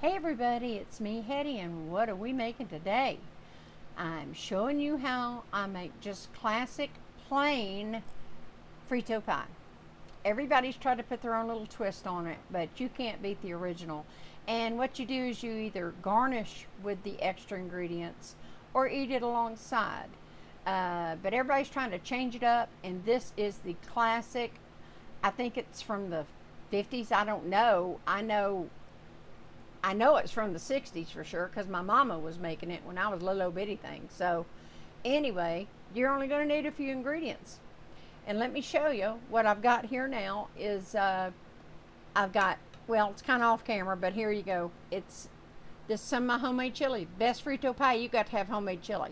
Hey everybody, it's me, Hetty, and what are we making today? I'm showing you how I make just classic, plain Frito pie. Everybody's tried to put their own little twist on it, but you can't beat the original. And what you do is you either garnish with the extra ingredients or eat it alongside. But everybody's trying to change it up, and this is the classic. I think it's from the 50s. I don't know. I know it's from the 60s for sure because my mama was making it when I was a little bitty thing. So anyway, you're only going to need a few ingredients. And let me show you what I've got here now is I've got, well, it's kind of off camera, but here you go. This is some of my homemade chili. Best Frito pie, you got to have homemade chili.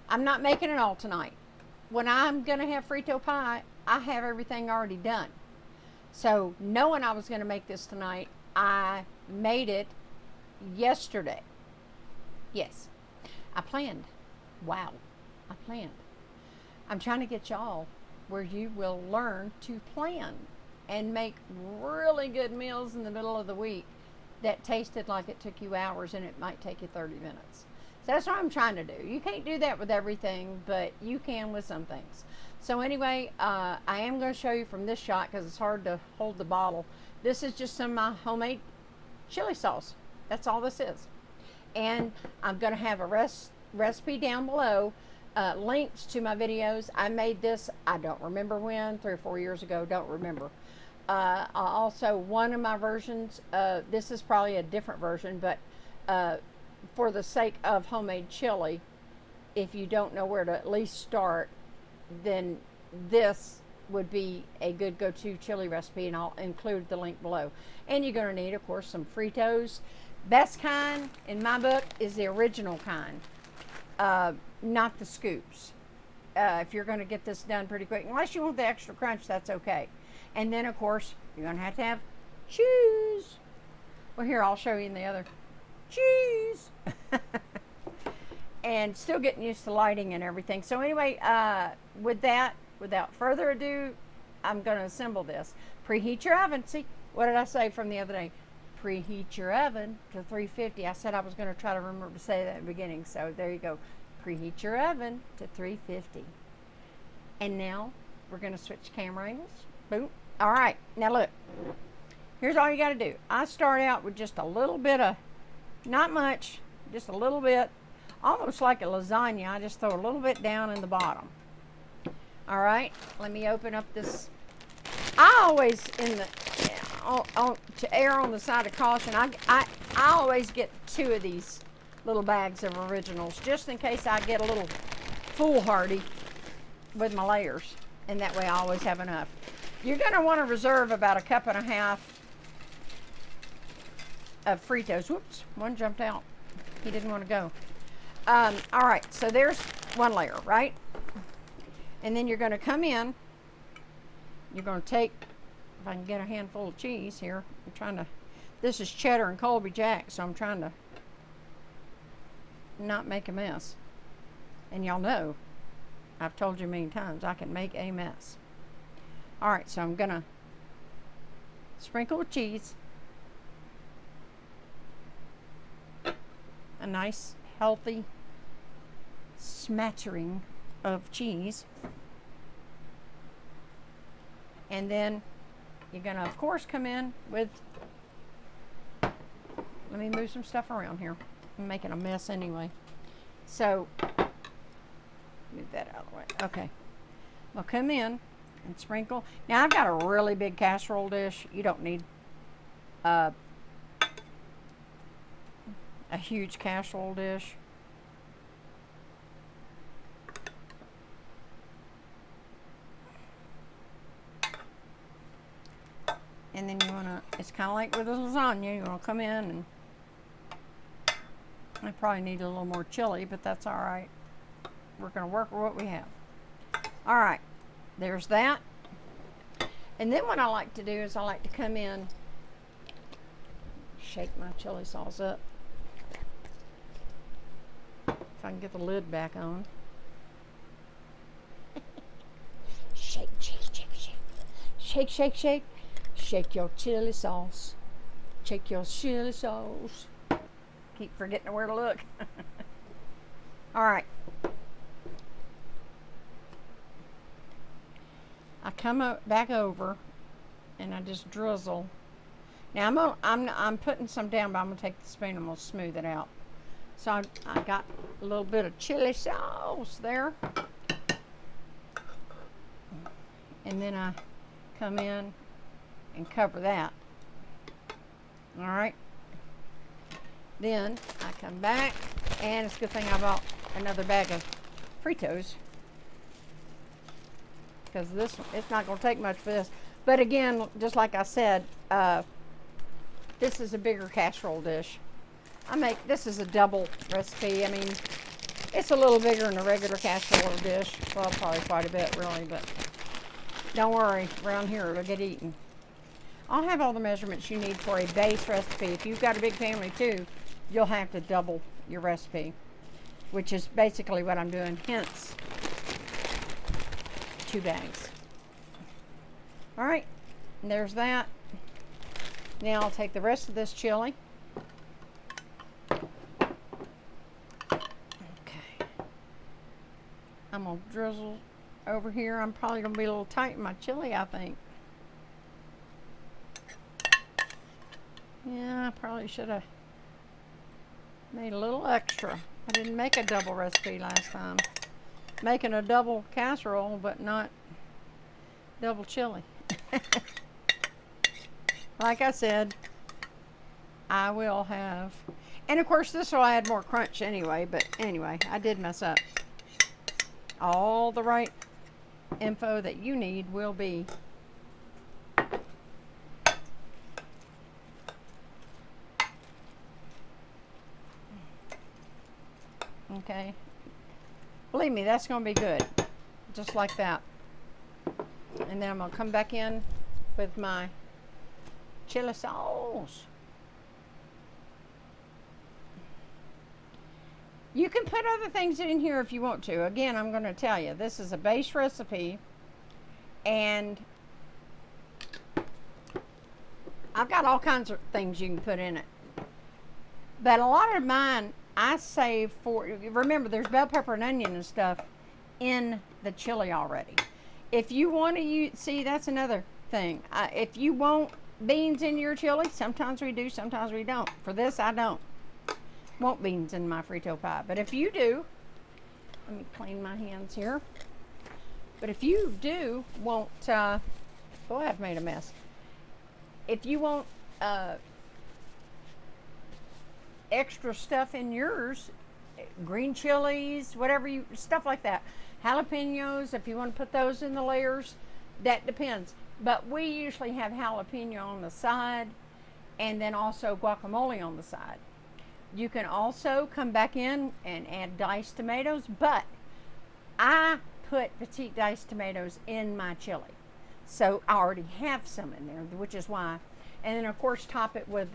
I'm not making it all tonight. When I'm going to have Frito pie, I have everything already done. So knowing I was going to make this tonight, I made it yesterday. Yes, I planned. Wow, I planned. I'm trying to get y'all where you will learn to plan and make really good meals in the middle of the week that tasted like it took you hours and it might take you 30 minutes. So that's what I'm trying to do. You can't do that with everything, but you can with some things. So anyway, I am going to show you from this shot because it's hard to hold the bottle. This is just some of my homemade chili sauce. That's all this is. And I'm going to have a recipe down below, links to my videos. I made this, I don't remember when, 3 or 4 years ago, don't remember. Also, one of my versions, this is probably a different version, but for the sake of homemade chili, if you don't know where to at least start, then this would be a good go-to chili recipe, and I'll include the link below. And you're going to need, of course, some Fritos. Best kind in my book is the original kind, not the scoops. If you're going to get this done pretty quick, unless you want the extra crunch, that's okay. And then, of course, you're going to have cheese. Well, here, I'll show you in the other. Cheese. And still getting used to lighting and everything. So anyway, with that, without further ado, I'm going to assemble this. Preheat your oven. See, what did I say from the other day? Preheat your oven to 350. I said I was going to try to remember to say that at the beginning. So there you go. Preheat your oven to 350. And now we're going to switch camera angles. Boom. All right. Now look. Here's all you got to do. I start out with just a little bit of, not much, just a little bit. Almost like a lasagna. I just throw a little bit down in the bottom. All right, let me open up this. I always, to err on the side of caution, I always get 2 of these little bags of originals, just in case I get a little foolhardy with my layers, and that way I always have enough. You're going to want to reserve about 1.5 cups of Fritos. Whoops, one jumped out. He didn't want to go. All right, so there's one layer, right? And then you're going to come in, you're going to take, if I can get a handful of cheese here, I'm trying to, this is cheddar and Colby Jack, so I'm trying to not make a mess. And y'all know, I've told you many times, I can make a mess. All right, so I'm going to sprinkle with cheese. A nice, healthy smattering of cheese. And then you're going to, of course, come in with, let me move some stuff around here. I'm making a mess anyway. So, move that out of the way. Okay. I'll come in and sprinkle. Now, I've got a really big casserole dish. You don't need a huge casserole dish. And then you want to, it's kind of like with a lasagna, you want to come in and, I probably need a little more chili, but that's all right. We're going to work with what we have. All right, there's that. And then what I like to do is I like to come in, shake my chili sauce up. If I can get the lid back on. Shake, shake, shake, shake. Shake, shake, shake. Shake your chili sauce. Check your chili sauce. Keep forgetting where to look. All right. I come back over and I just drizzle. Now I'm putting some down, but I'm gonna take the spoon and I'm gonna smooth it out. So I got a little bit of chili sauce there, and then I come in and cover that. All right. Then I come back, and it's a good thing I bought another bag of Fritos, because it's not going to take much for this. But again, just like I said, this is a bigger casserole dish. This is a double recipe. I mean, it's a little bigger than a regular casserole dish. Well, probably quite a bit, really, but don't worry, around here it'll get eaten. I'll have all the measurements you need for a base recipe. If you've got a big family too, you'll have to double your recipe, which is basically what I'm doing, hence 2 bags. All right, and there's that. Now I'll take the rest of this chili. Okay. I'm gonna drizzle over here. I'm probably gonna be a little tight in my chili, I think. Yeah, I probably should have made a little extra. I didn't make a double recipe last time. Making a double casserole, but not double chili. Like I said, I will have, and of course this will add more crunch anyway, but anyway, I did mess up. All the right info that you need will be. Okay, believe me, that's going to be good, just like that. And then I'm going to come back in with my chili sauce. You can put other things in here if you want to. Again, I'm going to tell you, this is a base recipe, and I've got all kinds of things you can put in it. But a lot of mine I save for, remember there's bell pepper and onion and stuff in the chili already. If you want to use, see, that's another thing. If you want beans in your chili, sometimes we do, sometimes we don't. For this, I don't want beans in my Frito pie. But if you do, let me clean my hands here. But if you do want, boy, I've made a mess. If you want extra stuff in yours, green chilies, whatever you, stuff like that, jalapeños, if you want to put those in the layers, that depends. But we usually have jalapeno on the side, and then also guacamole on the side. You can also come back in and add diced tomatoes, but I put petite diced tomatoes in my chili, so I already have some in there, which is why. And then of course top it with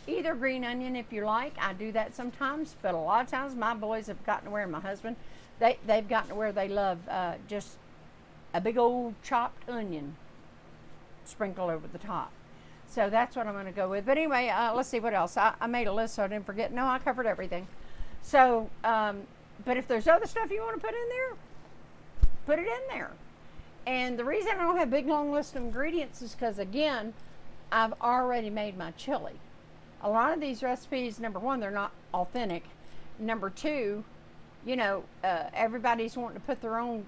either green onion if you like. I do that sometimes, but a lot of times my boys have gotten to where, my husband, they've gotten to where they love just a big old chopped onion sprinkled over the top. So that's what I'm going to go with. But anyway, let's see what else. I made a list so I didn't forget. No, I covered everything. So, but if there's other stuff you want to put in there, put it in there. And the reason I don't have a big long list of ingredients is because, again, I've already made my chili. A lot of these recipes, number one, they're not authentic. Number two, you know, everybody's wanting to put their own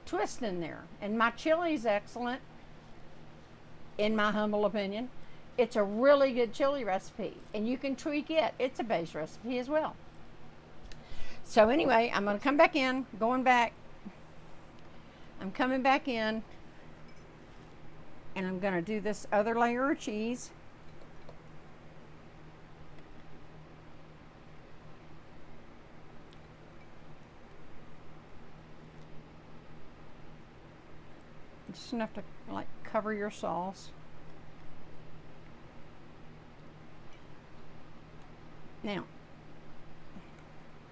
twist in there. And my chili is excellent, in my humble opinion. It's a really good chili recipe, and you can tweak it. It's a base recipe as well. So anyway, I'm going to come back in, going back. I'm coming back in, and I'm going to do this other layer of cheese. Just enough to like cover your sauce. Now,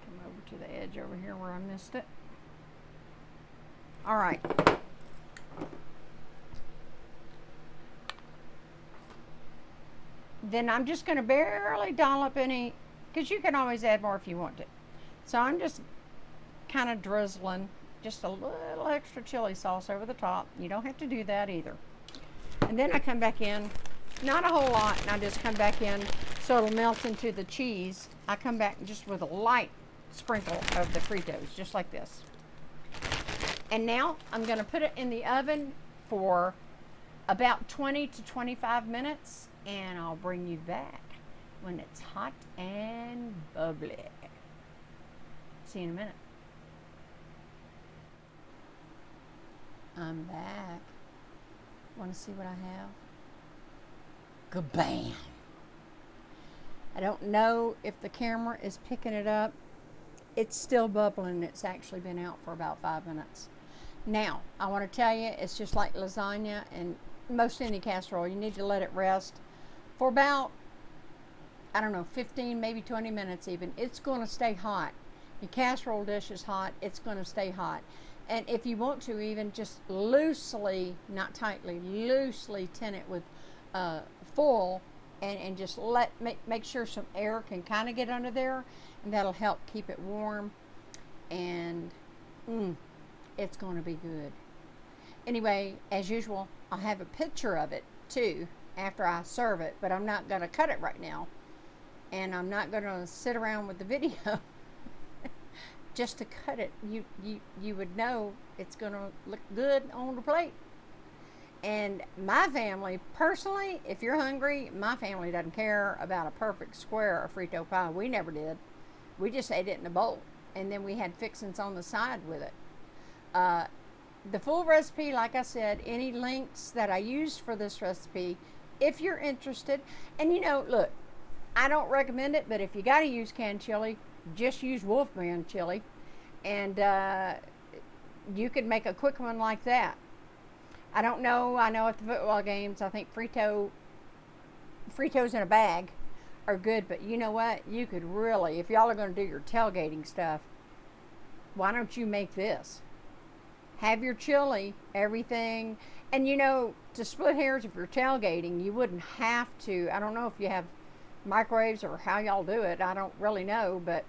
come over to the edge over here where I missed it. All right. then I'm just going to barely dollop any, because you can always add more if you want to. So I'm just kind of drizzling just a little extra chili sauce over the top. You don't have to do that either. And then I come back in, not a whole lot, and I just come back in so it'll melt into the cheese. I come back just with a light sprinkle of the Fritos, just like this. And now I'm going to put it in the oven for about 20 to 25 minutes, and I'll bring you back when it's hot and bubbly. See you in a minute. I'm back. Want to see what I have? Kabam! I don't know if the camera is picking it up. It's still bubbling. It's actually been out for about 5 minutes. Now, I want to tell you, it's just like lasagna and most any casserole. You need to let it rest for about, I don't know, 15, maybe 20 minutes even. It's going to stay hot. Your casserole dish is hot. It's going to stay hot. And if you want to, even just loosely, not tightly, loosely tin it with foil and just make sure some air can kind of get under there, and that'll help keep it warm. And it's going to be good. Anyway, as usual, I'll have a picture of it too after I serve it, but I'm not going to cut it right now, and I'm not going to sit around with the video just to cut it. You would know it's going to look good on the plate. And my family, personally, if you're hungry, my family doesn't care about a perfect square of Frito pie. We never did. We just ate it in a bowl, and then we had fixings on the side with it. The full recipe, like I said, any links that I used for this recipe, if you're interested. And you know, look, I don't recommend it, but if you got to use canned chili, just use Wolfman chili, and you could make a quick one like that. I don't know. I know at the football games, I think Fritos in a bag are good, but you know what? You could really, if y'all are going to do your tailgating stuff, why don't you make this? Have your chili, everything, and you know, to split hairs, if you're tailgating, you wouldn't have to. I don't know if you have microwaves or how y'all do it. I don't really know, but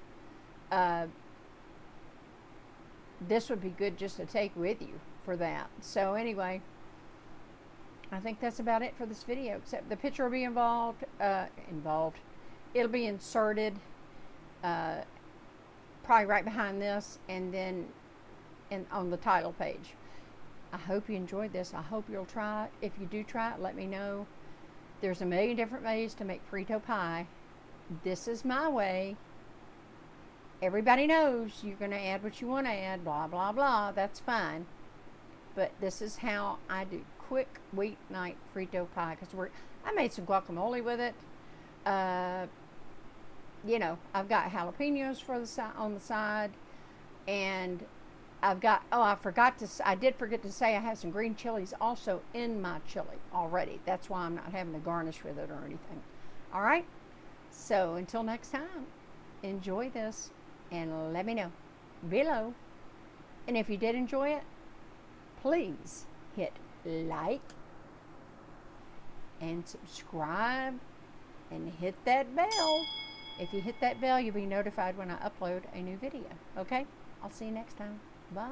this would be good just to take with you for that. So anyway, I think that's about it for this video, except the picture will be involved. It'll be inserted probably right behind this, and then on the title page. I hope you enjoyed this. I hope you'll try it. If you do try it, let me know. There's a million different ways to make Frito pie. This is my way. Everybody knows you're going to add what you want to add, blah, blah, blah. That's fine. But this is how I do quick weeknight Frito pie. Because I made some guacamole with it. You know, I've got jalapeños on the side. And I've got, I did forget to say I have some green chilies also in my chili already. That's why I'm not having to garnish with it or anything. All right? So until next time, enjoy this and let me know below. And if you did enjoy it, please hit like and subscribe and hit that bell. If you hit that bell, you'll be notified when I upload a new video. Okay? I'll see you next time. Bye.